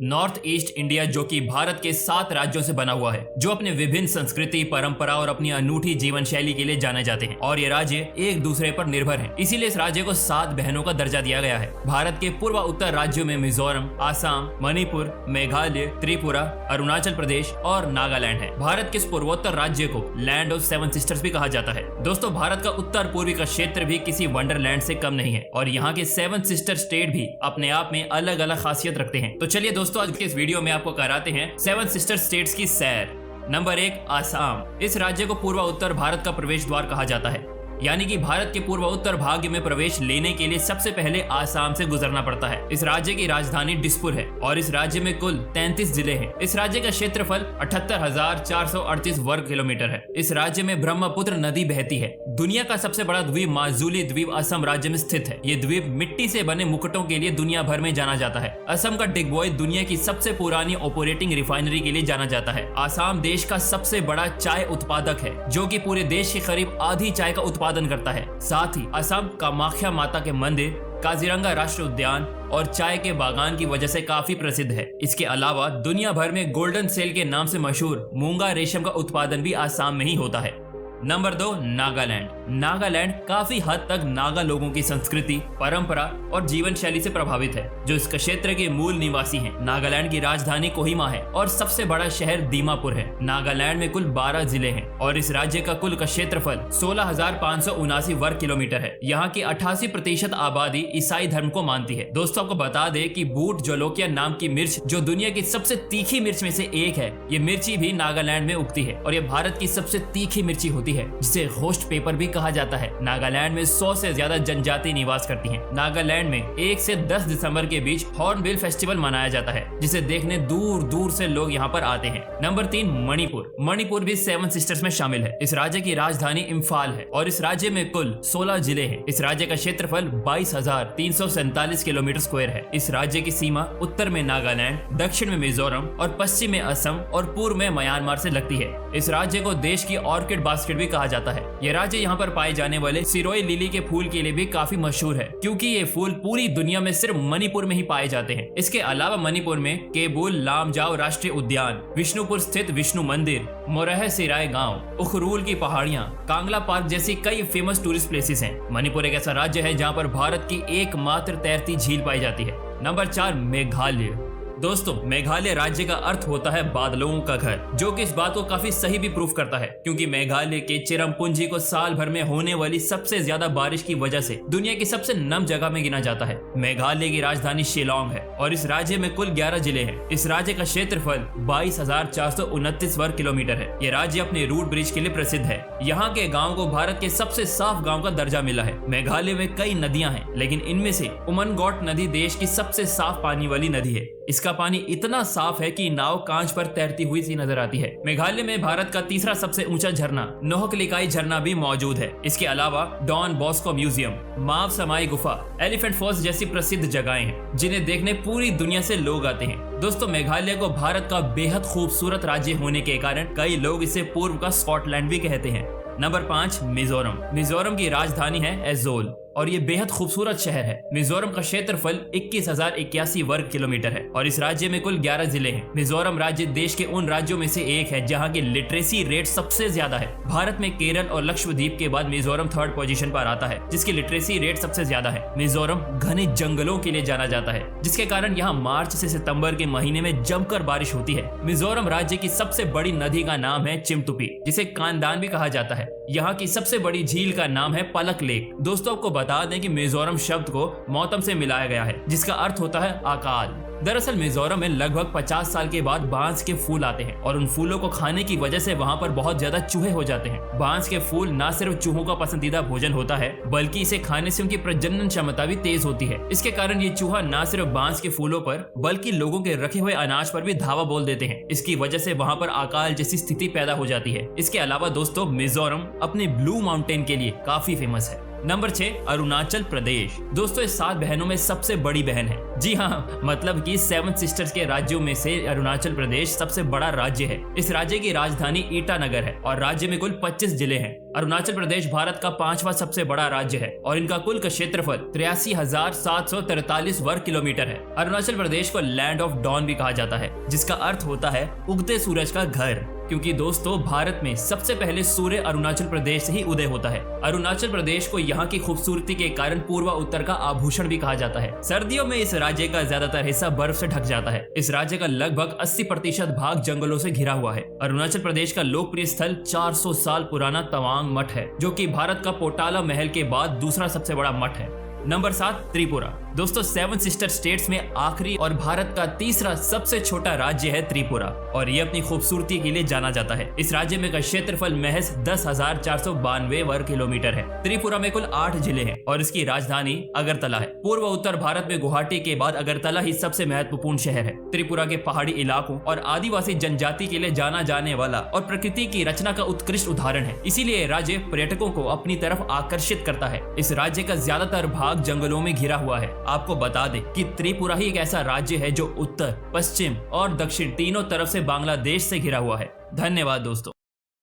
North east India, जो कि भारत के 7 राज्यों से बना हुआ है, जो अपने विभिन्न संस्कृति, परंपरा और अपनी अनूठी जीवन शैली के लिए जाने जाते हैं और ये राज्य एक दूसरे पर निर्भर हैं। इसीलिए इस राज्य को 7 बहनों का दर्जा दिया गया है। भारत के पूर्व उत्तर राज्यों में मिजोरम, आसाम, मणिपुर, मेघालय, त्रिपुरा, अरुणाचल प्रदेश और नागालैंड है। भारत के इस पूर्वोत्तर राज्य को लैंड ऑफ 7 सिस्टर्स भी कहा जाता है। दोस्तों, भारत का उत्तर पूर्वी का क्षेत्र भी किसी वंडरलैंड से कम नहीं है और यहाँ के 7 सिस्टर स्टेट भी अपने आप में अलग अलग खासियत रखते हैं। तो चलिए दोस्तों, आज के इस वीडियो में आपको कराते हैं 7 सिस्टर स्टेट्स की सैर। नंबर 1, आसाम। इस राज्य को पूर्व उत्तर भारत का प्रवेश द्वार कहा जाता है, यानी कि भारत के पूर्व उत्तर भाग में प्रवेश लेने के लिए सबसे पहले आसाम से गुजरना पड़ता है। इस राज्य की राजधानी दिसपुर है और इस राज्य में कुल 33 जिले हैं। इस राज्य का क्षेत्रफल 78,438 वर्ग किलोमीटर है। इस राज्य में ब्रह्मपुत्र नदी बहती है। दुनिया का सबसे बड़ा द्वीप माजुली द्वीप असम राज्य में स्थित है। ये द्वीप मिट्टी से बने मुकुटों के लिए दुनिया भर में जाना जाता है। असम का डिगबोई दुनिया की सबसे पुरानी ऑपरेटिंग रिफाइनरी के लिए जाना जाता है। आसाम देश का सबसे बड़ा चाय उत्पादक है, जो कि पूरे देश के करीब आधी चाय का उत्पादन करता है। साथ ही असम कामाख्या माता के मंदिर, काजीरंगा राष्ट्रीय उद्यान और चाय के बागान की वजह से काफी प्रसिद्ध है। इसके अलावा दुनिया भर में गोल्डन सेल के नाम से मशहूर मूंगा रेशम का उत्पादन भी आसाम में ही होता है। नंबर 2, नागालैंड। नागालैंड काफी हद तक नागा लोगों की संस्कृति, परंपरा और जीवन शैली से प्रभावित है, जो इस क्षेत्र के मूल निवासी हैं। नागालैंड की राजधानी कोहिमा है और सबसे बड़ा शहर दीमापुर है। नागालैंड में कुल 12 जिले हैं और इस राज्य का कुल क्षेत्रफल 16,579 वर्ग किलोमीटर है। यहाँ की 88% आबादी ईसाई धर्म को मानती है। दोस्तों, आपको बता दें कि बूट जोलोकिया नाम की मिर्च, जो दुनिया की सबसे तीखी मिर्च में से एक है, ये मिर्ची भी नागालैंड में उगती है और ये भारत की सबसे तीखी मिर्ची होती है, जिसे घोस्ट पेपर भी कहा जाता है। नागालैंड में 100 से ज्यादा जनजाति निवास करती हैं। नागालैंड में 1 से 10 दिसंबर के बीच हॉर्नबिल फेस्टिवल मनाया जाता है, जिसे देखने दूर दूर से लोग यहाँ पर आते हैं। नंबर 3, मणिपुर। मणिपुर भी 7 सिस्टर्स में शामिल है। इस राज्य की राजधानी इम्फाल है और इस राज्य में कुल 16 जिले हैं। इस राज्य का क्षेत्रफल 22,347 किलोमीटर स्क्वायर है। इस राज्य की सीमा उत्तर में नागालैंड, दक्षिण में मिजोरम और पश्चिम में असम और पूर्व में म्यांमार से लगती है। इस राज्य को देश की ऑर्किड बास्केट भी कहा जाता है। यह राज्य यहाँ पर पाए जाने वाले सिरोई लिली के फूल के लिए भी काफी मशहूर है, क्योंकि ये फूल पूरी दुनिया में सिर्फ मणिपुर में ही पाए जाते हैं। इसके अलावा मणिपुर में केबुल लामजाओ राष्ट्रीय उद्यान, विष्णुपुर स्थित विष्णु मंदिर, मोरह सिराय गांव, उखरूल की पहाड़ियां, कांगला पार्क जैसी कई फेमस टूरिस्ट प्लेसेस हैं। मणिपुर एक ऐसा राज्य है जहाँ पर भारत की एकमात्र तैरती झील पाई जाती है। नंबर 4, मेघालय। दोस्तों, मेघालय राज्य का अर्थ होता है बादलों का घर, जो कि इस बात को काफी सही भी प्रूफ करता है, क्योंकि मेघालय के चिरमपुंजी को साल भर में होने वाली सबसे ज्यादा बारिश की वजह से दुनिया की सबसे नम जगह में गिना जाता है। मेघालय की राजधानी शिलोंग है और इस राज्य में कुल 11 जिले हैं। इस राज्य का क्षेत्रफल 22,429 वर्ग किलोमीटर है। ये राज्य अपने रूट ब्रिज के लिए प्रसिद्ध है। यहाँ के गाँव को भारत के सबसे साफ गाँव का दर्जा मिला है। मेघालय में कई नदियां हैं, लेकिन इनमें से उमनगोट नदी देश की सबसे साफ पानी वाली नदी है। इसका पानी इतना साफ है कि नाव कांच पर तैरती हुई सी नजर आती है। मेघालय में भारत का तीसरा सबसे ऊंचा झरना नोहकलिकाई झरना भी मौजूद है। इसके अलावा डॉन बॉस्को म्यूजियम, माव समाई गुफा, एलिफेंट फॉल्स जैसी प्रसिद्ध जगहें हैं, जिन्हें देखने पूरी दुनिया से लोग आते हैं। दोस्तों, मेघालय को भारत का बेहद खूबसूरत राज्य होने के कारण कई लोग इसे पूर्व का स्कॉटलैंड भी कहते हैं। नंबर 5, मिजोरम। मिजोरम की राजधानी है एजोल और ये बेहद खूबसूरत शहर है। मिजोरम का क्षेत्रफल 21,081 वर्ग किलोमीटर है और इस राज्य में कुल 11 जिले हैं। मिजोरम राज्य देश के उन राज्यों में से एक है जहां की लिटरेसी रेट सबसे ज्यादा है। भारत में केरल और लक्षद्वीप के बाद मिजोरम 3rd पोजीशन पर आता है, जिसकी लिटरेसी रेट सबसे ज्यादा है। मिजोरम घने जंगलों के लिए जाना जाता है, जिसके कारण यहाँ मार्च से सितंबर के महीने में जमकर बारिश होती है। मिजोरम राज्य की सबसे बड़ी नदी का नाम है चिमतुपी, जिसे कांदान भी कहा जाता है। यहाँ की सबसे बड़ी झील का नाम है पलक लेक। दोस्तों, आपको बता दें कि मिजोरम शब्द को मौतम से मिलाया गया है, जिसका अर्थ होता है अकाल। दरअसल मिजोरम में लगभग 50 साल के बाद बांस के फूल आते हैं और उन फूलों को खाने की वजह से वहाँ पर बहुत ज्यादा चूहे हो जाते हैं। बांस के फूल न सिर्फ चूहों का पसंदीदा भोजन होता है, बल्कि इसे खाने से उनकी प्रजनन क्षमता भी तेज होती है। इसके कारण ये चूहा न सिर्फ बांस के फूलों पर बल्कि लोगों के रखे हुए अनाज पर भी धावा बोल देते हैं। इसकी वजह से वहाँ पर अकाल जैसी स्थिति पैदा हो जाती है। इसके अलावा दोस्तों, मिजोरम अपने ब्लू माउंटेन के लिए काफी फेमस है। नंबर 6 अरुणाचल प्रदेश। दोस्तों इस 7 बहनों में सबसे बड़ी बहन है। जी हाँ, मतलब कि 7 सिस्टर्स के राज्यों में से अरुणाचल प्रदेश सबसे बड़ा राज्य है। इस राज्य की राजधानी ईटानगर है और राज्य में कुल 25 जिले हैं। अरुणाचल प्रदेश भारत का 5वां सबसे बड़ा राज्य है और इनका कुल क्षेत्रफल 83,743 वर्ग किलोमीटर है। अरुणाचल प्रदेश को लैंड ऑफ डॉन भी कहा जाता है, जिसका अर्थ होता है उगते सूरज का घर, क्योंकि दोस्तों भारत में सबसे पहले सूर्य अरुणाचल प्रदेश से ही उदय होता है। अरुणाचल प्रदेश को यहाँ की खूबसूरती के कारण पूर्व उत्तर का आभूषण भी कहा जाता है। सर्दियों में इस राज्य का ज्यादातर हिस्सा बर्फ से ढक जाता है। इस राज्य का लगभग 80% भाग जंगलों से घिरा हुआ है। अरुणाचल प्रदेश का लोकप्रिय स्थल 400 साल पुराना तवांग मठ है, जो कि भारत का पोटाला महल के बाद दूसरा सबसे बड़ा मठ है। नंबर 7 त्रिपुरा। दोस्तों 7 सिस्टर स्टेट्स में आखिरी और भारत का तीसरा सबसे छोटा राज्य है त्रिपुरा और ये अपनी खूबसूरती के लिए जाना जाता है। इस राज्य में का क्षेत्रफल महज 10,492 वर्ग किलोमीटर है। त्रिपुरा में कुल 8 जिले हैं और इसकी राजधानी अगरतला है। पूर्व उत्तर भारत में गुवाहाटी के बाद अगरतला ही सबसे महत्वपूर्ण शहर है। त्रिपुरा के पहाड़ी इलाकों और आदिवासी जनजाति के लिए जाना जाने वाला और प्रकृति की रचना का उत्कृष्ट उदाहरण है। इसीलिए राज्य पर्यटकों को अपनी तरफ आकर्षित करता है। इस राज्य का ज्यादातर भाग जंगलों में घिरा हुआ है। आपको बता दें कि त्रिपुरा ही एक ऐसा राज्य है जो उत्तर, पश्चिम और दक्षिण तीनों तरफ से बांग्लादेश से घिरा हुआ है। धन्यवाद दोस्तों।